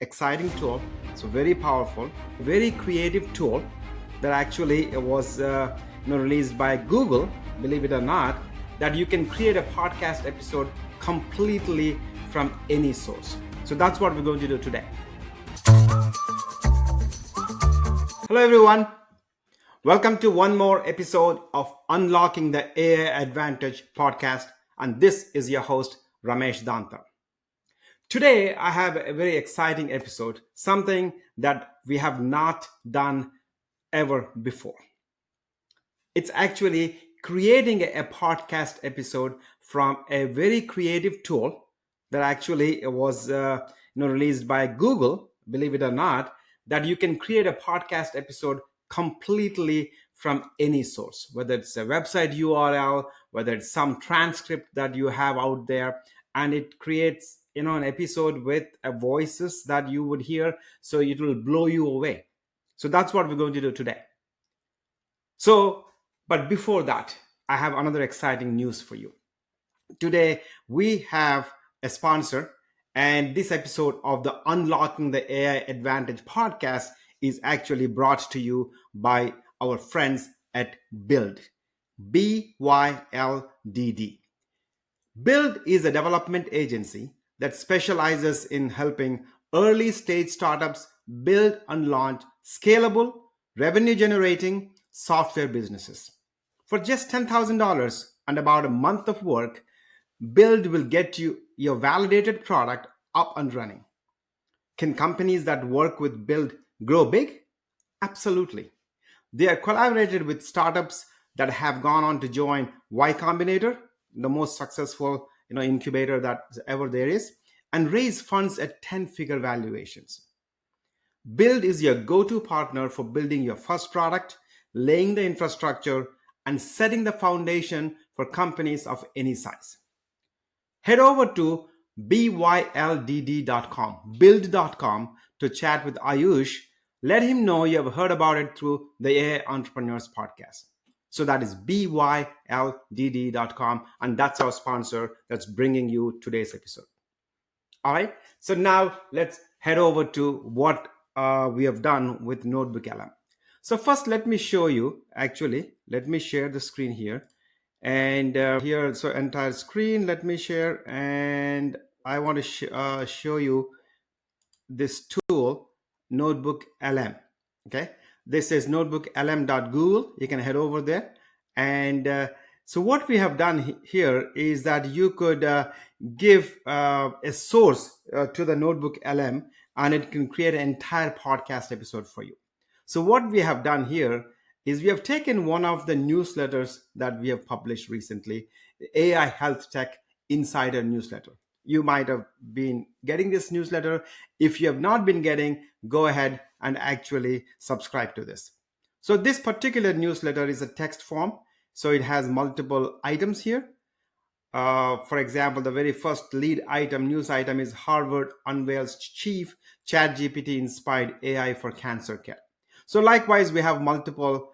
exciting tool. It's a very powerful, very creative tool that actually was released by Google, believe it or not, that you can create a podcast episode completely from any source. So that's what we're going to do today. Hello everyone. Welcome to one more episode of Unlocking the AI Advantage podcast. And this is your host, Ramesh Danta. Today, I have a very exciting episode, something that we have not done ever before. It's actually creating a podcast episode from a very creative tool that actually was released by Google, believe it or not, that you can create a podcast episode completely from any source, whether it's a website URL, whether it's some transcript that you have out there, and it creates an episode with voices that you would hear, so it will blow you away. So that's what we're going to do today. But before that, I have another exciting news for you. Today, we have a sponsor, and this episode of the Unlocking the AI Advantage podcast is actually brought to you by our friends at BYLDD, BYLDD. BYLDD is a development agency that specializes in helping early stage startups build and launch scalable, revenue generating software businesses. For just $10,000 and about a month of work, BYLDD will get you your validated product up and running. Can companies that work with BYLDD grow big? Absolutely. They have collaborated with startups that have gone on to join Y Combinator, the most successful incubator that ever there is, and raise funds at 10-figure valuations. BYLDD is your go-to partner for building your first product, laying the infrastructure, and setting the foundation for companies of any size. Head over to BYLDD.com, BYLDD.com, to chat with Ayush. Let him know you have heard about it through the AI Entrepreneurs podcast. So that is BYLDD.com, and that's our sponsor that's bringing you today's episode. All right, so now let's head over to what we have done with NotebookLM. So first, let me show you, let me share the screen here. And here, so entire screen, let me share. And I want to show you this tool, NotebookLM. Okay, this is notebooklm.google. You can head over there. And so what we have done here is that you could give a source to the NotebookLM, and it can create an entire podcast episode for you. So what we have done here is we have taken one of the newsletters that we have published recently, the AI Health Tech Insider newsletter. You might have been getting this newsletter. If you have not been getting, go ahead and actually subscribe to this. So this particular newsletter is a text form. So it has multiple items here. For example, the very first lead item, news item, is Harvard unveils chief ChatGPT inspired AI for cancer care. So likewise, we have multiple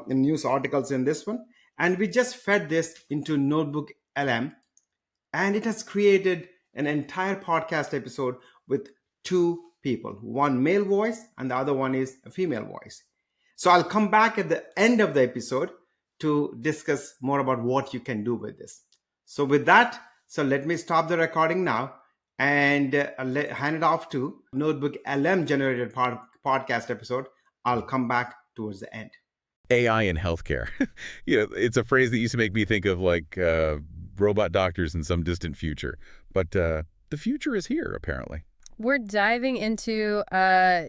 news articles in this one. And we just fed this into NotebookLM. And it has created an entire podcast episode with two people, one male voice and the other one is a female voice. So I'll come back at the end of the episode to discuss more about what you can do with this. So with that, so let me stop the recording now and hand it off to NotebookLM generated podcast episode. I'll come back towards the end. AI in healthcare. It's a phrase that used to make me think of like robot doctors in some distant future. But the future is here, apparently. We're diving into,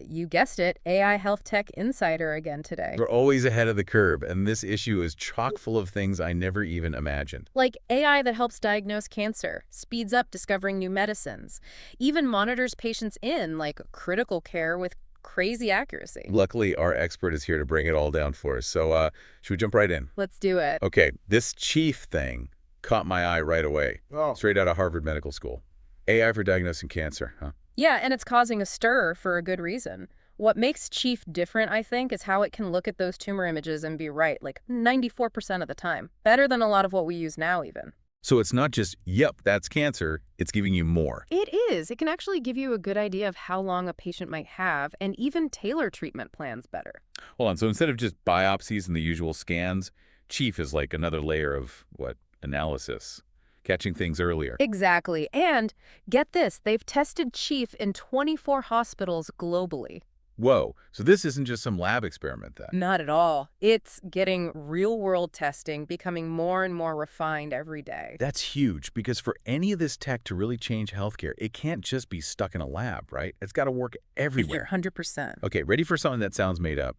you guessed it, AI Health Tech Insider again today. We're always ahead of the curve, and this issue is chock full of things I never even imagined. Like AI that helps diagnose cancer, speeds up discovering new medicines, even monitors patients in, like, critical care with crazy accuracy. Luckily, our expert is here to bring it all down for us. So should we jump right in? Let's do it. Okay, this chief thing caught my eye right away. Oh. Straight out of Harvard Medical School. AI for diagnosing cancer, huh? Yeah, and it's causing a stir for a good reason. What makes Chief different, I think, is how it can look at those tumor images and be right, like 94% of the time. Better than a lot of what we use now, even. So it's not just, yep, that's cancer, it's giving you more. It is. It can actually give you a good idea of how long a patient might have and even tailor treatment plans better. Hold on, so instead of just biopsies and the usual scans, Chief is like another layer of, what, analysis, catching things earlier. Exactly. And get this, they've tested Chief in 24 hospitals globally. Whoa, so this isn't just some lab experiment then. Not at all. It's getting real-world testing, becoming more and more refined every day. That's huge, because for any of this tech to really change healthcare, it can't just be stuck in a lab, right? It's got to work You're everywhere. 100%. Okay, ready for something that sounds made up?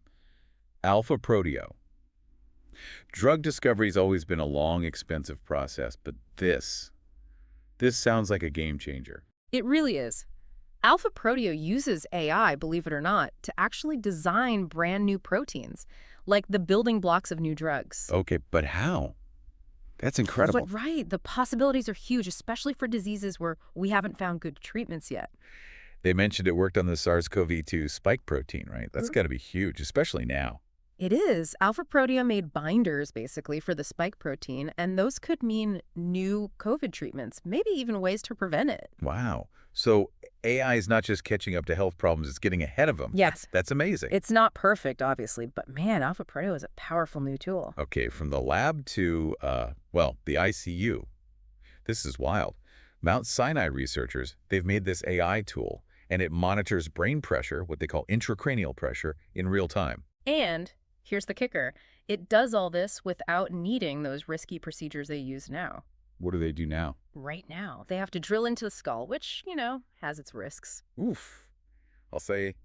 Alpha Proteo. Drug discovery's always been a long, expensive process, but this sounds like a game changer. It really is. Alpha Proteo uses AI, believe it or not, to actually design brand new proteins, like the building blocks of new drugs. Okay, but how? That's incredible. But right, the possibilities are huge, especially for diseases where we haven't found good treatments yet. They mentioned it worked on the SARS-CoV-2 spike protein, right? That's got to be huge, especially now. It is. Alpha Proteo made binders, basically, for the spike protein, and those could mean new COVID treatments, maybe even ways to prevent it. Wow. So AI is not just catching up to health problems, it's getting ahead of them. Yes. That's amazing. It's not perfect, obviously, but man, Alpha Proteo is a powerful new tool. Okay, from the lab to, well, the ICU. This is wild. Mount Sinai researchers, they've made this AI tool, and it monitors brain pressure, what they call intracranial pressure, in real time. And here's the kicker. It does all this without needing those risky procedures they use now. What do they do now? Right now, they have to drill into the skull, which, has its risks. Oof. I'll say,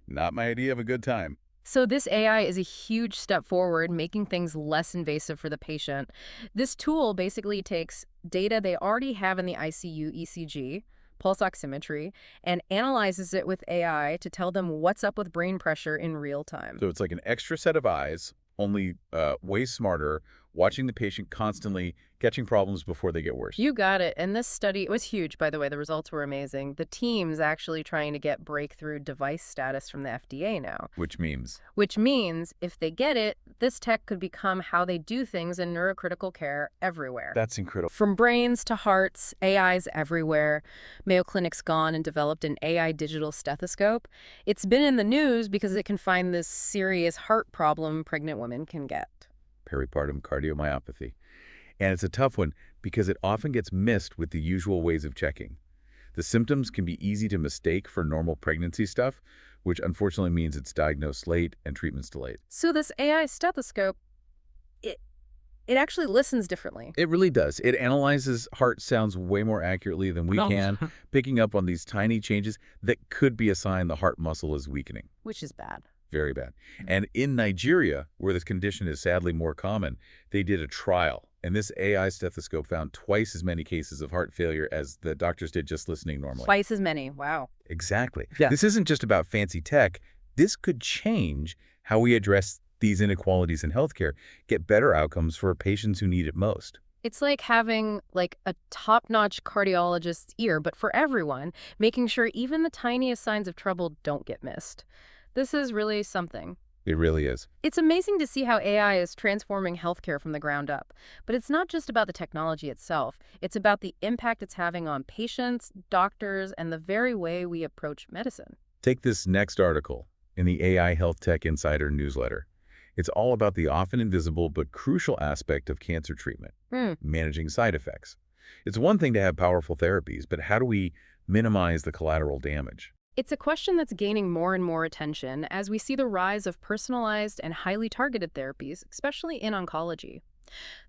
not my idea of a good time. So this AI is a huge step forward, making things less invasive for the patient. This tool basically takes data they already have in the ICU ECG, pulse oximetry, and analyzes it with AI to tell them what's up with brain pressure in real time. So it's like an extra set of eyes, only way smarter, watching the patient constantly, catching problems before they get worse. You got it. And this study, it was huge, by the way. The results were amazing. The team's actually trying to get breakthrough device status from the FDA now. Which means? Which means if they get it, this tech could become how they do things in neurocritical care everywhere. That's incredible. From brains to hearts, AI's everywhere. Mayo Clinic's gone and developed an AI digital stethoscope. It's been in the news because it can find this serious heart problem pregnant women can get. Peripartum cardiomyopathy. And it's a tough one because it often gets missed with the usual ways of checking. The symptoms can be easy to mistake for normal pregnancy stuff, which unfortunately means it's diagnosed late and treatment's delayed. So this AI stethoscope, it actually listens differently. It really does. It analyzes heart sounds way more accurately than we can, picking up on these tiny changes that could be a sign the heart muscle is weakening. Which is bad. Very bad. And in Nigeria, where this condition is sadly more common, they did a trial. And this AI stethoscope found twice as many cases of heart failure as the doctors did just listening normally. Twice as many. Wow. Exactly. Yeah. This isn't just about fancy tech. This could change how we address these inequalities in healthcare, get better outcomes for patients who need it most. It's like having a top-notch cardiologist's ear, but for everyone, making sure even the tiniest signs of trouble don't get missed. This is really something. It really is. It's amazing to see how AI is transforming healthcare from the ground up. But it's not just about the technology itself. It's about the impact it's having on patients, doctors, and the very way we approach medicine. Take this next article in the AI Health Tech Insider newsletter. It's all about the often invisible but crucial aspect of cancer treatment, managing side effects. It's one thing to have powerful therapies, but how do we minimize the collateral damage? It's a question that's gaining more and more attention as we see the rise of personalized and highly targeted therapies, especially in oncology.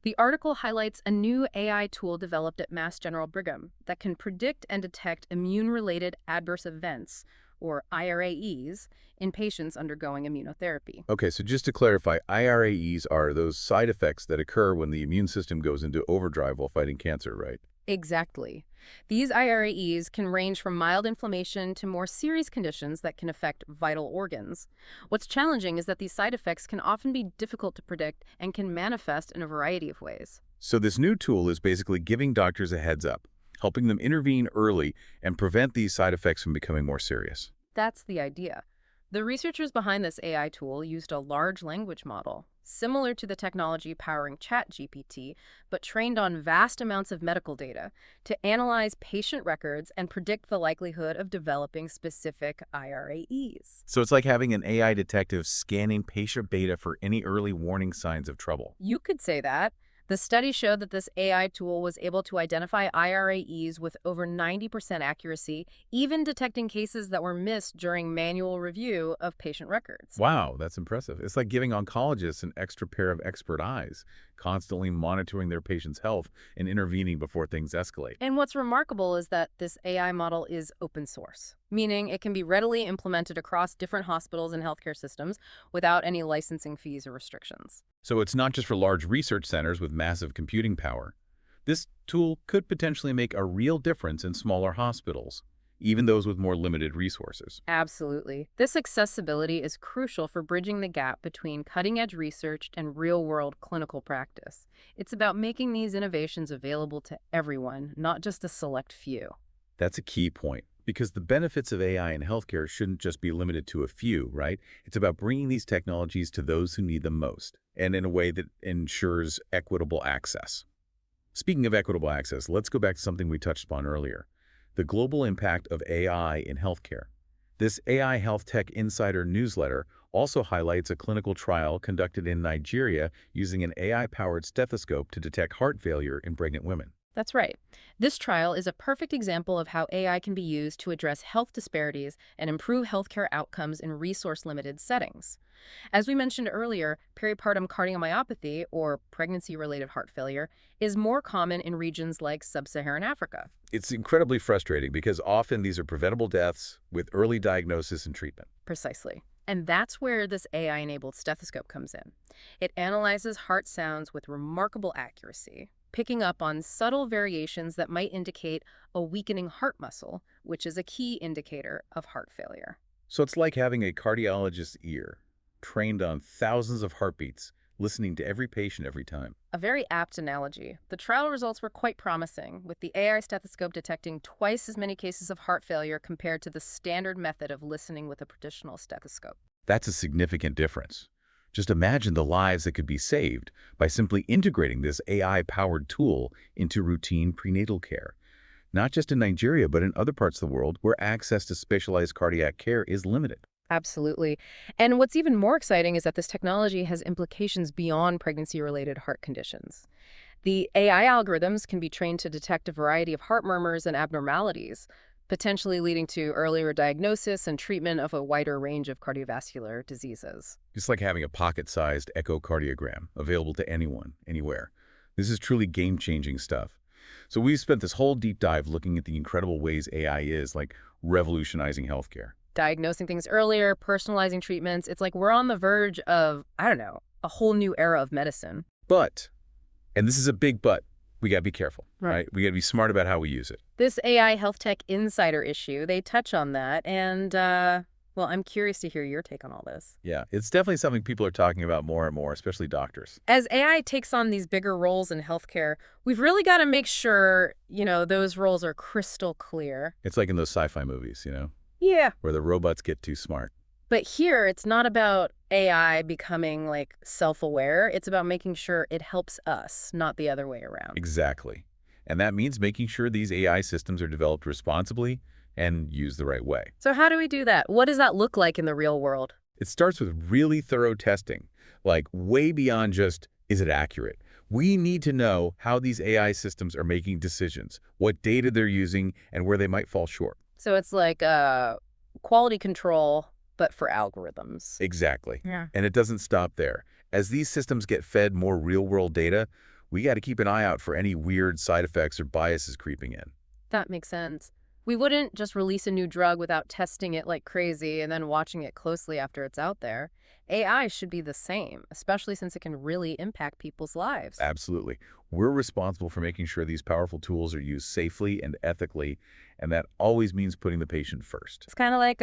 The article highlights a new AI tool developed at Mass General Brigham that can predict and detect immune-related adverse events, or IRAEs, in patients undergoing immunotherapy. Okay, so just to clarify, IRAEs are those side effects that occur when the immune system goes into overdrive while fighting cancer, right? Exactly. These IRAEs can range from mild inflammation to more serious conditions that can affect vital organs. What's challenging is that these side effects can often be difficult to predict and can manifest in a variety of ways. So this new tool is basically giving doctors a heads up, helping them intervene early and prevent these side effects from becoming more serious. That's the idea. The researchers behind this AI tool used a large language model, similar to the technology powering ChatGPT, but trained on vast amounts of medical data to analyze patient records and predict the likelihood of developing specific IRAEs. So it's like having an AI detective scanning patient data for any early warning signs of trouble. You could say that. The study showed that this AI tool was able to identify IRAEs with over 90% accuracy, even detecting cases that were missed during manual review of patient records. Wow, that's impressive. It's like giving oncologists an extra pair of expert eyes, constantly monitoring their patient's health and intervening before things escalate. And what's remarkable is that this AI model is open source, meaning it can be readily implemented across different hospitals and healthcare systems without any licensing fees or restrictions. So it's not just for large research centers with massive computing power. This tool could potentially make a real difference in smaller hospitals, even those with more limited resources. Absolutely. This accessibility is crucial for bridging the gap between cutting-edge research and real-world clinical practice. It's about making these innovations available to everyone, not just a select few. That's a key point, because the benefits of AI in healthcare shouldn't just be limited to a few, right? It's about bringing these technologies to those who need them most, and in a way that ensures equitable access. Speaking of equitable access, let's go back to something we touched upon earlier, the global impact of AI in healthcare. This AI Health Tech Insider newsletter also highlights a clinical trial conducted in Nigeria using an AI-powered stethoscope to detect heart failure in pregnant women. That's right. This trial is a perfect example of how AI can be used to address health disparities and improve healthcare outcomes in resource-limited settings. As we mentioned earlier, peripartum cardiomyopathy, or pregnancy-related heart failure, is more common in regions like sub-Saharan Africa. It's incredibly frustrating because often these are preventable deaths with early diagnosis and treatment. Precisely. And that's where this AI-enabled stethoscope comes in. It analyzes heart sounds with remarkable accuracy, picking up on subtle variations that might indicate a weakening heart muscle, which is a key indicator of heart failure. So it's like having a cardiologist's ear, trained on thousands of heartbeats, listening to every patient every time. A very apt analogy. The trial results were quite promising, with the AI stethoscope detecting twice as many cases of heart failure compared to the standard method of listening with a traditional stethoscope. That's a significant difference. Just imagine the lives that could be saved by simply integrating this AI-powered tool into routine prenatal care, not just in Nigeria, but in other parts of the world where access to specialized cardiac care is limited. Absolutely. And what's even more exciting is that this technology has implications beyond pregnancy-related heart conditions. The AI algorithms can be trained to detect a variety of heart murmurs and abnormalities, potentially leading to earlier diagnosis and treatment of a wider range of cardiovascular diseases. It's like having a pocket-sized echocardiogram available to anyone, anywhere. This is truly game-changing stuff. So we've spent this whole deep dive looking at the incredible ways AI is like revolutionizing healthcare. Diagnosing things earlier, personalizing treatments, it's like we're on the verge of, I don't know, a whole new era of medicine. But, and this is a big but, we got to be careful, right? We got to be smart about how we use it. This AI Health Tech Insider issue, they touch on that, and, well, I'm curious to hear your take on all this. Yeah, it's definitely something people are talking about more and more, especially doctors. As AI takes on these bigger roles in healthcare, we've really got to make sure, those roles are crystal clear. It's like in those sci-fi movies, Yeah. where the robots get too smart. But here, it's not about AI becoming, like, self-aware. It's about making sure it helps us, not the other way around. Exactly. And that means making sure these AI systems are developed responsibly and used the right way. So how do we do that? What does that look like in the real world? It starts with really thorough testing, like way beyond just, is it accurate? We need to know how these AI systems are making decisions, what data they're using, and where they might fall short. So it's like quality control, but for algorithms. Exactly. Yeah. And it doesn't stop there. As these systems get fed more real-world data, we got to keep an eye out for any weird side effects or biases creeping in. That makes sense. We wouldn't just release a new drug without testing it like crazy and then watching it closely after it's out there. AI should be the same, especially since it can really impact people's lives. Absolutely. We're responsible for making sure these powerful tools are used safely and ethically, and that always means putting the patient first. It's kind of like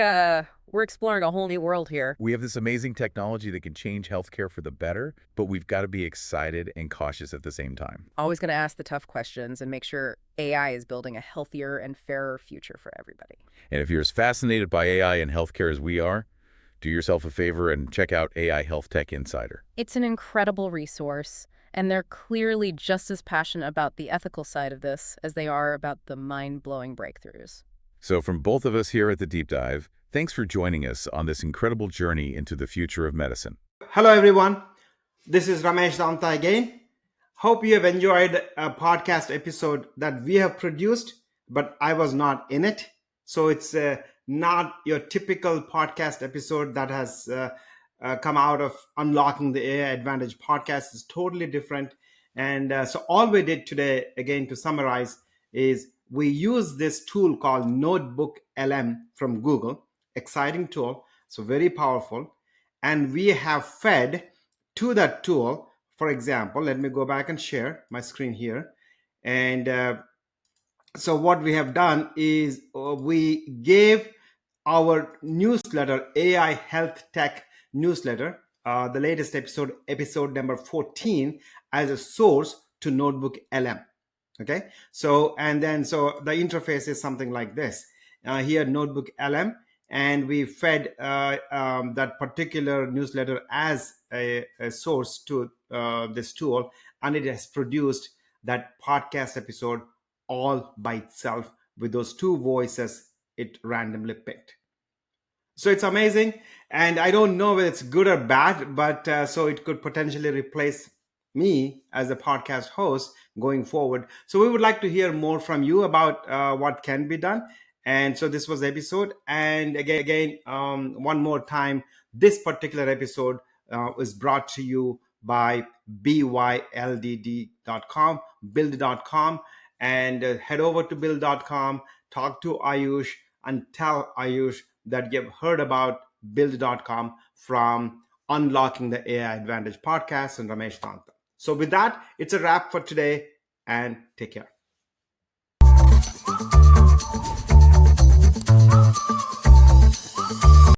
we're exploring a whole new world here. We have this amazing technology that can change healthcare for the better, but we've got to be excited and cautious at the same time. Always going to ask the tough questions and make sure AI is building a healthier and fairer future for everybody. And if you're as fascinated by AI and healthcare as we are, Do yourself a favor and check out AI Health Tech Insider. It's an incredible resource, and they're clearly just as passionate about the ethical side of this as they are about the mind-blowing breakthroughs. So from both of us here at the Deep Dive, thanks for joining us on this incredible journey into the future of medicine. Hello, everyone. This is Ramesh Danta again. Hope you have enjoyed a podcast episode that we have produced, but I was not in it. So it's not your typical podcast episode that has come out of Unlocking the AI Advantage podcast. It's totally different. And so all we did today, again, to summarize, is we use this tool called NotebookLM from Google. Exciting tool. So very powerful. And we have fed to that tool. For example, let me go back and share my screen here. And so what we have done is we gave our newsletter, AI Health Tech newsletter, the latest episode number 14, as a source to NotebookLM. Okay, so the interface is something like this. Here, NotebookLM, and we fed that particular newsletter as a source to this tool, and it has produced that podcast episode all by itself with those two voices it randomly picked. So it's amazing, and I don't know whether it's good or bad, but so it could potentially replace me as a podcast host going forward. So we would like to hear more from you about what can be done. And so this was the episode. And again, one more time, this particular episode is brought to you by BYLDD.com, build.com, and head over to build.com, talk to Ayush, and tell Ayush that you've heard about build.com from Unlocking the AI Advantage podcast and Ramesh Tanta. So with that, it's a wrap for today, and take care.